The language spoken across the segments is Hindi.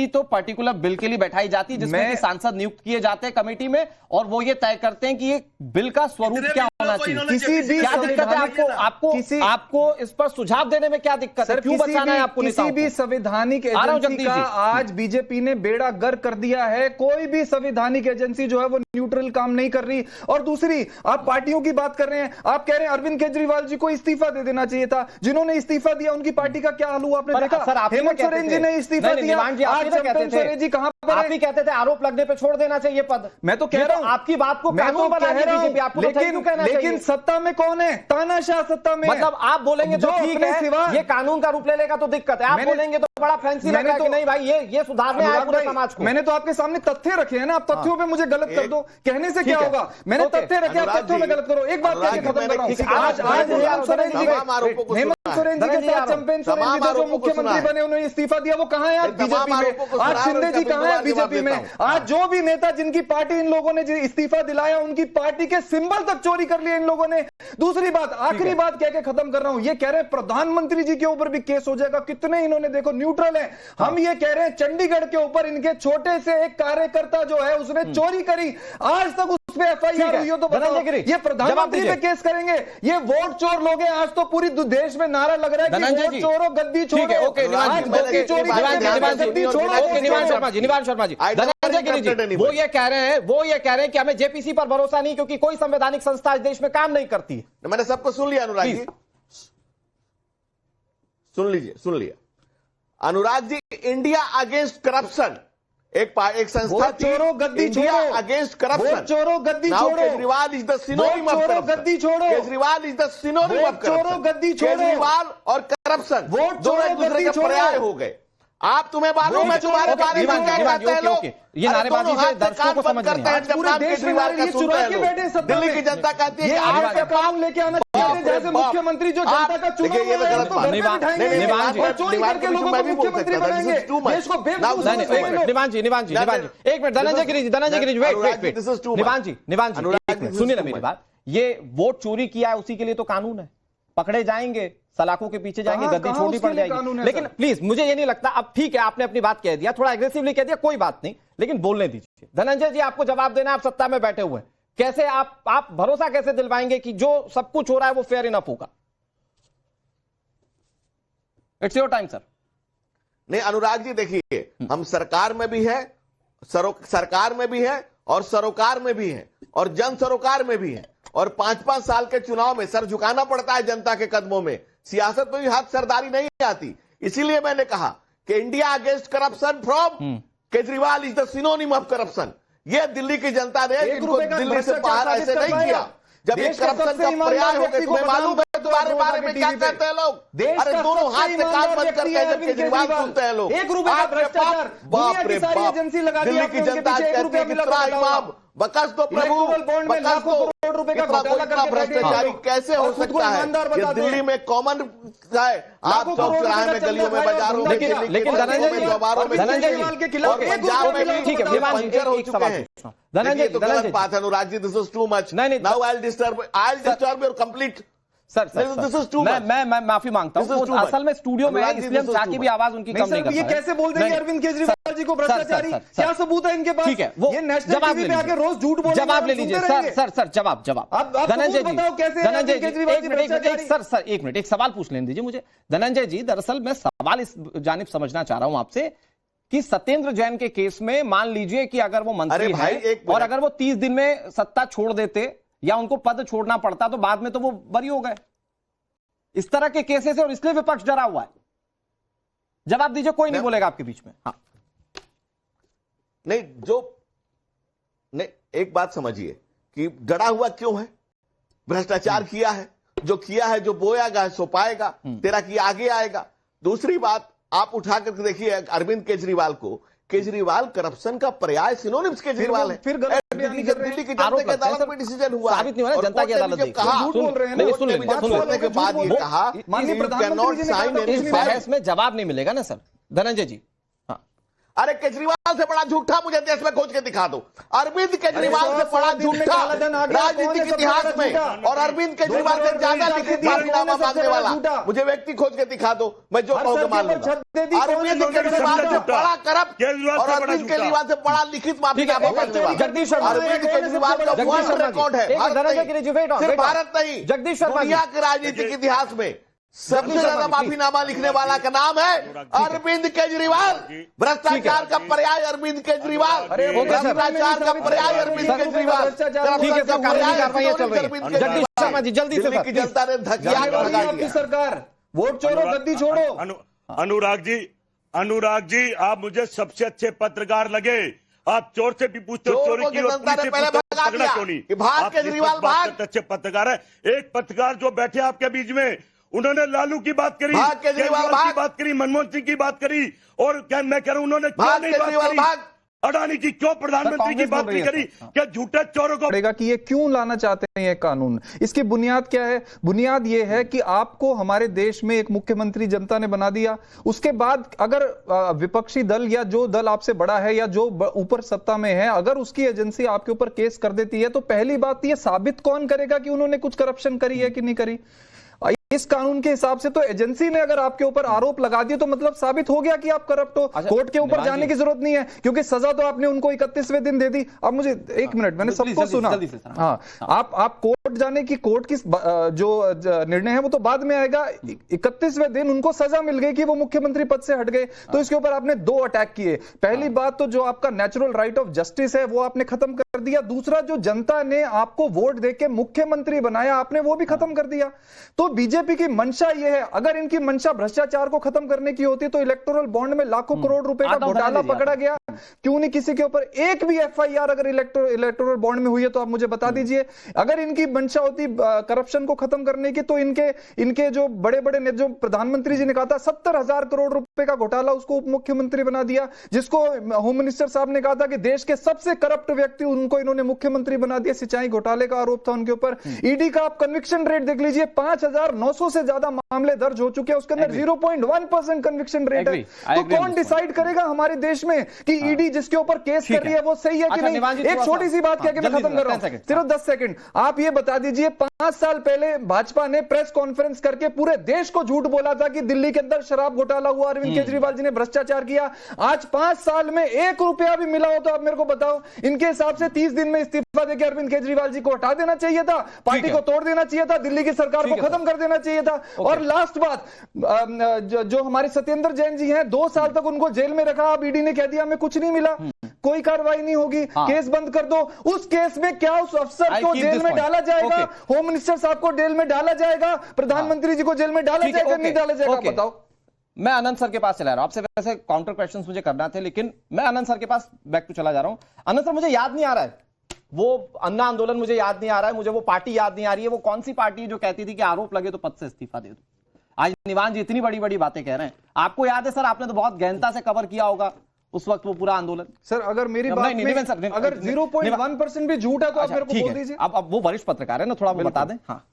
तो पर्टिकुलर बिल के लिए बैठाई जाती है जिसमें कि सांसद नियुक्त किए जाते हैं कमेटी में और वो ये तय करते हैं कि ये बिल का स्वरूप क्या होना चाहिए। किसी भी क्या दिक्कत है आपको इस पर सुझाव देने में क्या दिक्कत है? क्यों बचाना है आपको? किसी भी संवैधानिक एजेंसी का आज बीजेपी ने बेड़ा गर्क कर दिया है। कोई भी संवैधानिक एजेंसी जो है वो न्यूट्रल काम नहीं कर रही। और दूसरी, आप पार्टियों की बात कर रहे हैं, आप कह रहे हैं अरविंद केजरीवाल जी को इस्तीफा दे देना चाहिए था। जिन्होंने इस्तीफा दिया उनकी पार्टी का क्या हाल हुआ आपने देखा? हेमंत सोरेन जी ने इस्तीफा दिया। जी कहां पर आप ही कहते थे आरोप लगने पे छोड़ देना चाहिए पद। मैं तो कह रहा हूं आपकी बात को कानून बना रही है बीजेपी, आपको लेकिन सत्ता में कौन है? तानाशाह सत्ता में। मतलब आप बोलेंगे तो ठीक है, ये कानून का रूप ले लेगा तो दिक्कत है। आप बोलेंगे तो बड़ा फैंसी लग रहा है कि नहीं भाई ये सुधारने आए पूरे समाज को। मैंने तो आपके सामने तत्य रखे हैं ना, आप तत्यों पे मुझे गलत कर दो, कहने से क्या होगा? मैंने तथ्य रखे, आप तथ्यों में गलत करो। एक बात कहकर खत्म कर रहा हूं। आज हेमंत सोरेन जी के साथ चंपेन सोरेन जी जो मुख्यमंत्री बने उन्होंने इस्तीफा दिया, वो कहां है आज बीजेपी में? आज शिंदे जी कहां है बीजेपी में? आज जो भी नेता जिनकी पार्टी इन लोगों ने इस्तीफा दिलाया उनकी पार्टी के सिंबल तक चोरी कर लिए इन लोगों ने। दूसरी बात, आखिरी बात कह के खत्म कर रहा हूं, ये कह रहे हैं प्रधानमंत्री जी के ऊपर भी केस हो जाएगा। कितने इन्होंने देखो न्यूट्रल है। हम ये कह रहे हैं चंडीगढ़ के ऊपर इनके छोटे से एक कार्यकर्ता जो है उसने चोरी करी, आज तक उस पे एफआईआर हुई हो तो बताओ ये प्रधानमंत्री पे केस करेंगे? ये वोट चोर लोग हैं। आज तो पूरी देश में नारा लग रहा है कि वोट चोरो गद्दी छोड़ो। निवान शर्मा जी वो ये कह रहे हैं कि हमें जेपीसी पर भरोसा नहीं क्योंकि कोई संवैधानिक संस्था इस देश में काम नहीं करती है। मैंने सबको सुन लिया अनुराग जी, सुन लिया Anurag ji. India against corruption एक संस्था चोरो गद्दी छोड़ो, अगेंस्ट करप्शन चोरो गद्दी छोड़ो। Kejriwal is the synonym of corruption. गद्दी छोड़ो, Kejriwal is the synonym of चोरो गद्दी छोड़ो। केजरीवाल और करप्शन वोट दोनों एक दूसरे के पर्याय हो गए। आप तुम्हें मालूम है तुम्हारे बारे में क्या कहते हैं लोग? ये नारेबाजी से दर्शकों को समझ नहीं है। पूरे देश में दिल्ली की जनता कहती है कि आपका काम लेके आना चाहिए जैसे मुख्यमंत्री जो जनता का चुनाव ये गलत बात एक मिनट धनंजय गिरी जी सुनिए ना मेरी बात। ये वोट चोरी किया है उसी के लिए तो कानून है, पकड़े जाएंगे, सलाखों के पीछे जाएंगे, गद्दी छोटी पड़ जाएगी। लेकिन प्लीज मुझे ये नहीं लगता, अब ठीक है आपने अपनी बात कह दिया, थोड़ा एग्रेसिवली कह दिया, कोई बात नहीं, लेकिन बोलने दीजिए। धनंजय जी आपको जवाब देना, आप सत्ता में बैठे हुए हैं, कैसे आप भरोसा कैसे दिलवाएंगे कि जो सब कुछ हो रहा है वो फेयर इनफ होगा? It's your time sir. नहीं अनुराग जी देखिए, हम सरकार में भी है, सरकार में भी है और सरोकार में भी है और जन सरोकार में भी है। और 5-5 साल के चुनाव में सर झुकाना पड़ता है जनता के कदमों में। सियासत में भी हाथ सरदारी नहीं आती। इसीलिए मैंने कहा कि India against corruption from Kejriwal is the synonym of corruption. ये दिल्ली की जनता ने इनको दिल्ली से बाहर ऐसे नहीं किया। जब एक करप्शन का पर्याय हो गया, तुम्हें मालूम है तुम्हारे बारे में क्या कहते हैं लोग? अरे दोनों हाथ से काम बंद करके जब केजरीवाल सुनते हैं लोग, बाप रे बाप, दिल्ली की जनता कहती है कितना इमाम, बकस दो प्रभु, बकस दो। कितना भ्रष्टाचारी कैसे हो सकता है? ये दिल्ली में कॉमन है। आप चौराहे में, गलियों में, बाजारों में, लेकिन धनंजय के खिलाफ पंजाब में भी ठीक है पंचर हो चुके हैं। धनंजय तो गलत बात है Anurag ji, this is too much. Now I will disturb your complete. Sir मैं माफी मांगता हूं, असल में स्टूडियो में इसलिए हम चाह की भी आवाज उनकी कम नहीं कर रहे। ये कैसे बोल देंगे अरविंद केजरीवाल जी को भ्रष्टाचारी? क्या सबूत है इनके पास? ठीक है, वो जवाब टीवी पे आके रोज झूठ बोल, जवाब ले लीजिए सर जवाब धनंजय जी, धनंजय जी एक मिनट एक सवाल पूछ लेने दीजिए मुझे। धनंजय जी दरअसल मैं सवाल इस जानिब समझना चाह रहा हूं आपसे कि सत्येंद्र जैन के केस में मान लीजिए कि अगर वो मंत्री है और अगर वो 30 दिन में सत्ता छोड़ देते या उनको पद छोड़ना पड़ता तो बाद में तो वो बरी हो गए। इस तरह के केसेस है और इसलिए विपक्ष डरा हुआ है। जवाब दीजिए, कोई नहीं बोलेगा आपके बीच में। हाँ नहीं, एक बात समझिए कि डरा हुआ क्यों है? भ्रष्टाचार किया है, जो किया है, जो बोएगा सो पाएगा, तेरा किया आगे आएगा। दूसरी बात आप उठा करके देखिए अरविंद केजरीवाल को, केजरीवाल करप्शन का पर्याय सिनोनिम्स केजरीवाल है। फिर दिल्ली की जनता की अदालत में डिसीजन हुआ, साबित नहीं हो रहा, जनता की अदालत ने कहा, बोल रहे हैं सुनने के बाद ये कहा बहस में जवाब नहीं मिलेगा ना सर। धनंजय जी हाँ अरे केजरीवाल से बड़ा झूठा मुझे देश में खोज के दिखा दो। अरविंद केजरीवाल से बड़ा झूठा राजनीतिक इतिहास में, और अरविंद केजरीवाल से ज्यादा लिखित माफीनामा मांगने वाला मुझे व्यक्ति खोज के दिखा दो, मैं जो कहूँगा मान लूंगा। अरविंद केजरीवाल से बड़ा करप्ट और अरविंद केजरीवाल से बड़ा लिखित माफीनामा मांगने वाला अरविंद केजरीवाल का वर्ल्ड रिकॉर्ड है। सिर्फ भारत नहीं, दुनिया के राजनीतिक इतिहास में सबसे ज्यादा माफीनामा लिखने वाला का नाम है अरविंद केजरीवाल। भ्रष्टाचार का पर्याय अरविंद केजरीवाल, भ्रष्टाचार का पर्याय अरविंद केजरीवाल। जगदीश शर्मा जी जल्दी से, की जनता ने धकिया भगा दिया। सरकार वोट चोरो गद्दी छोड़ो। अनुराग जी आप मुझे सबसे अच्छे पत्रकार लगे। आप चोर से भी पूछते हो, चोरी की जनता ने पहले भगा दिया कि भाग केजरीवाल भाग। अच्छे पत्रकार है। एक पत्रकार जो बैठे आपके बीच में, उन्होंने लालू की बात करी, केजरीवाल की बात करी, मनमोहन सिंह की बात करी, और क्या मैं कह रहा हूं उन्होंने क्यों नहीं बात करी अडानी की, क्यों प्रधानमंत्री की बात नहीं करी? क्या झूठे चोरों को पड़ेगा कि ये क्यों लाना चाहते हैं ये कानून? इसकी बुनियाद क्या है? बुनियाद ये है कि आपको हमारे देश में एक मुख्यमंत्री जनता ने बना दिया, उसके बाद अगर विपक्षी दल या जो दल आपसे बड़ा है या जो ऊपर सत्ता में है, अगर उसकी एजेंसी आपके ऊपर केस कर देती है, तो पहली बात ये साबित कौन करेगा कि उन्होंने कुछ करप्शन करी है कि नहीं करी? इस कानून के हिसाब से तो एजेंसी ने अगर आपके ऊपर आरोप लगा दिए तो मतलब साबित हो गया कि आप करप्ट हो। कोर्ट के ऊपर जाने की जरूरत नहीं है, क्योंकि सजा तो आपने उनको 31वें दिन दे दी। अब मुझे एक मिनट, मैंने सबको सुना। हाँ, आप कोर्ट जाने की, कोर्ट की जो निर्णय है वो तो बाद में आएगा। 31वें दिन उनको सजा मिल गई कि वो मुख्यमंत्री पद से हट गए, तो इसके ऊपर आपने 2 अटैक किए। पहली बात तो जो आपका नेचुरल राइट ऑफ जस्टिस है वो आपने खत्म कर दिया। दूसरा, जो जनता ने आपको वोट देके मुख्यमंत्री बनाया आपने वो भी खत्म कर दिया। तो बीजेपी की मंशा यह है, अगर इनकी मंशा भ्रष्टाचार को खत्म करने की होती तो इलेक्टोरल बॉन्ड में लाखों करोड़ रुपए का घोटाला पकड़ा गया, क्यों नहीं किसी के ऊपर एक भी एफआईआर अगर इलेक्टोरल बॉन्ड में हुई है तो आप मुझे बता दीजिए। अगर इनकी मंशा होती करप्शन को खत्म करने की तो इनके जो बड़े बड़े ने, जो प्रधानमंत्री जी ने कहा था 70,000 करोड़ रुपए का घोटाला, उसको उप मुख्यमंत्री बना दिया। जिसको होम मिनिस्टर साहब ने कहा था कि देश के सबसे करप्ट व्यक्ति, उनको इन्होंने मुख्यमंत्री बना दिया। सिंचाई घोटाले का आरोप था उनके ऊपर। ईडी का आप कन्विक्शन रेट देख लीजिए, 5,900 से ज्यादा मामले दर्ज हो चुके हैं, उसके अंदर 0.1% कन्विक्शन रेट है। तो कौन डिसाइड करेगा हमारे देश में कि ईडी जिसके ऊपर केस कर रही है वो सही है कि नहीं? एक छोटी सी बात कह के मैं खत्म कर रहा हूं, सिर्फ 10 सेकंड। आप ये बता दीजिए, 5 साल पहले भाजपा ने प्रेस कॉन्फ्रेंस करके पूरे देश को झूठ बोला था कि दिल्ली के अंदर शराब घोटाला हुआ, अरविंद केजरीवाल जी ने भ्रष्टाचार किया। आज 5 साल में 1 रुपया भी मिला हो तो आप मेरे को बताओ। इनके हिसाब से 30 दिन में इस्तीफा देकर अरविंद केजरीवाल जी को हटा देना चाहिए था, पार्टी को तोड़ देना चाहिए था, दिल्ली की सरकार को खत्म कर देना चाहिए था। और लास्ट बात, जो हमारे सत्येंद्र जैन जी हैं, 2 साल तक उनको जेल में रखा। अब ईडी ने कह दिया हमें कुछ नहीं मिला, कोई कार्रवाई नहीं होगी, केस बंद कर दो। उस केस में क्या उस अफसर को जेल में डाला जाएगा? होम मिनिस्टर साहब को जेल में डाला जाएगा? प्रधानमंत्री जी को जेल में डाला जाएगा नहीं डाला जाएगा? बताओ। मैं आनंद सर के पास चला रहा हूं, आपसे वैसे काउंटर क्वेश्चंस मुझे करना थे, लेकिन मैं आनंद सर के पास बैक टू चला जा रहा हूं। आनंद सर, मुझे याद नहीं आ रहा है वो अन्ना आंदोलन, मुझे याद नहीं आ रहा है, मुझे वो पार्टी याद नहीं आ रही है। वो कौन सी पार्टी है जो कहती थी कि आरोप लगे तो पद से इस्तीफा दे दो? आज निवान जी इतनी बड़ी बड़ी बातें कह रहे हैं, आपको याद है सर? आपने तो बहुत गहनता से कवर किया होगा उस वक्त वो पूरा आंदोलन। सर अगर मेरी बात में अगर 0.1% भी झूठ है तो आप मेरे को बोल दीजिए। अब वो वरिष्ठ पत्रकार है ना, थोड़ा वो बता दें। हाँ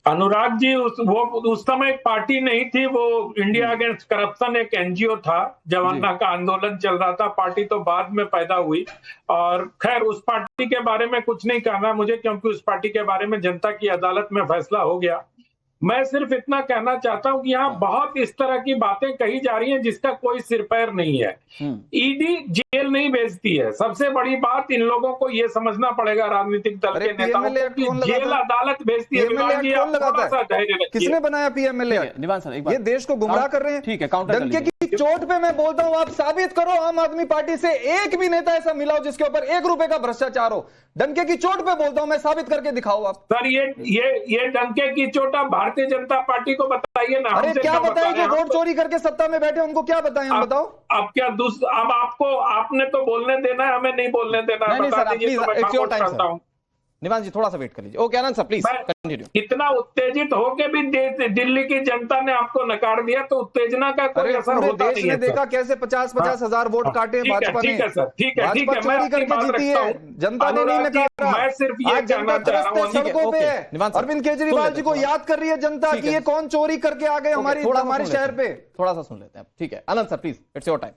अनुराग जी, उस समय एक पार्टी नहीं थी, वो इंडिया अगेंस्ट करप्शन एक एनजीओ था। जब अन्ना का आंदोलन चल रहा था, पार्टी तो बाद में पैदा हुई। और खैर उस पार्टी के बारे में कुछ नहीं कहना मुझे, क्योंकि उस पार्टी के बारे में जनता की अदालत में फैसला हो गया। मैं सिर्फ इतना कहना चाहता हूं कि यहाँ बहुत इस तरह की बातें कही जा रही हैं जिसका कोई सिर पैर नहीं है। ईडी जेल नहीं भेजती है। सबसे बड़ी बात इन लोगों को ये समझना पड़ेगा, राजनीतिक दल के नेताओं को, कि जेल अदालत भेजती है। किसने बनाया पीएमएलए? निवान सर, एक बार, ये देश को गुमराह कर रहे हैं। ठीक है, काउंटर डंके की चोट पे मैं बोलता हूं, आप साबित करो आम आदमी पार्टी से एक भी नेता ऐसा मिला हो जिसके ऊपर 1 रुपए का भ्रष्टाचार हो। डंके की चोट पे बोलता हूं मैं, साबित करके दिखाओ आप। सर ये डंके की चोट आप भारतीय जनता पार्टी को बताइए ना। अरे क्या बताएं जो वोट चोरी करके सत्ता में बैठे उनको क्या बताएं हम? बताओ। अब क्या अब आपने तो बोलने देना है, हमें नहीं बोलने देना है। बता दीजिए तो मैं खामोश करता हूं। निवास जी थोड़ा सा वेट कर लीजिए। Okay Anand sir please continue. इतना उत्तेजित होके भी दिल्ली की जनता ने आपको नकार दिया, तो उत्तेजना का कोई असर होता नहीं है। देश ने देखा कैसे 50-50 हजार वोट काटे भाजपा ने। ठीक है सर, ठीक है, ठीक है, मैं चोरी करके जीती है, जनता ने नहीं नकारा। मैं सिर्फ ये कहना चाह रहा हूं, सड़कों पे है, अरविंद केजरीवाल जी को याद कर रही है जनता की ये कौन चोरी करके आ गए हमारे शहर पे। थोड़ा सा सुन लेते हैं, ठीक है Anand sir please, it's your time.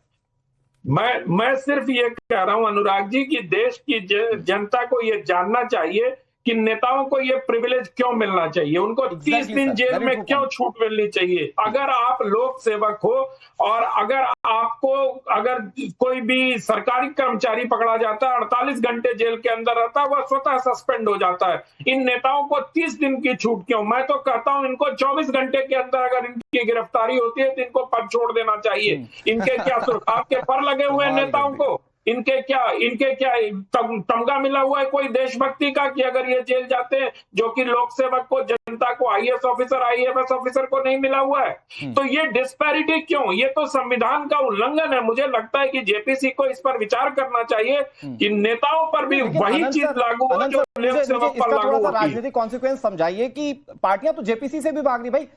मैं सिर्फ ये कह रहा हूं अनुराग जी कि देश की जनता को ये जानना चाहिए कि नेताओं को ये प्रिविलेज क्यों मिलना चाहिए, उनको 30 दिन जेल में क्यों छूट मिलनी चाहिए। अगर आप लोक सेवक हो और अगर कोई भी सरकारी कर्मचारी पकड़ा जाता है 48 घंटे जेल के अंदर रहता है, वह स्वतः सस्पेंड हो जाता है। इन नेताओं को 30 दिन की छूट क्यों? मैं तो कहता हूं इनको 24 घंटे के अंदर अगर इनकी गिरफ्तारी होती है तो इनको पद छोड़ देना चाहिए। इनके क्या सुरखाव के पर लगे हुए हैं नेताओं को? इनके क्या तमगा मिला हुआ है कोई देशभक्ति का कि अगर ये जेल जाते हैं, जो कि लोक सेवक को, जनता को, आईएएस ऑफिसर, आईएफएस ऑफिसर को नहीं मिला हुआ है? तो ये डिस्पैरिटी क्यों? ये तो संविधान का उल्लंघन है। मुझे लगता है कि जेपीसी को इस पर विचार करना चाहिए कि नेताओं पर भी वही चीज लागू हो जो लोक सेवक पर लागू होती है। राजनीतिक कॉन्सिक्वेंस समझाइए कि पार्टियां तो जेपीसी से भी भाग रही, भाई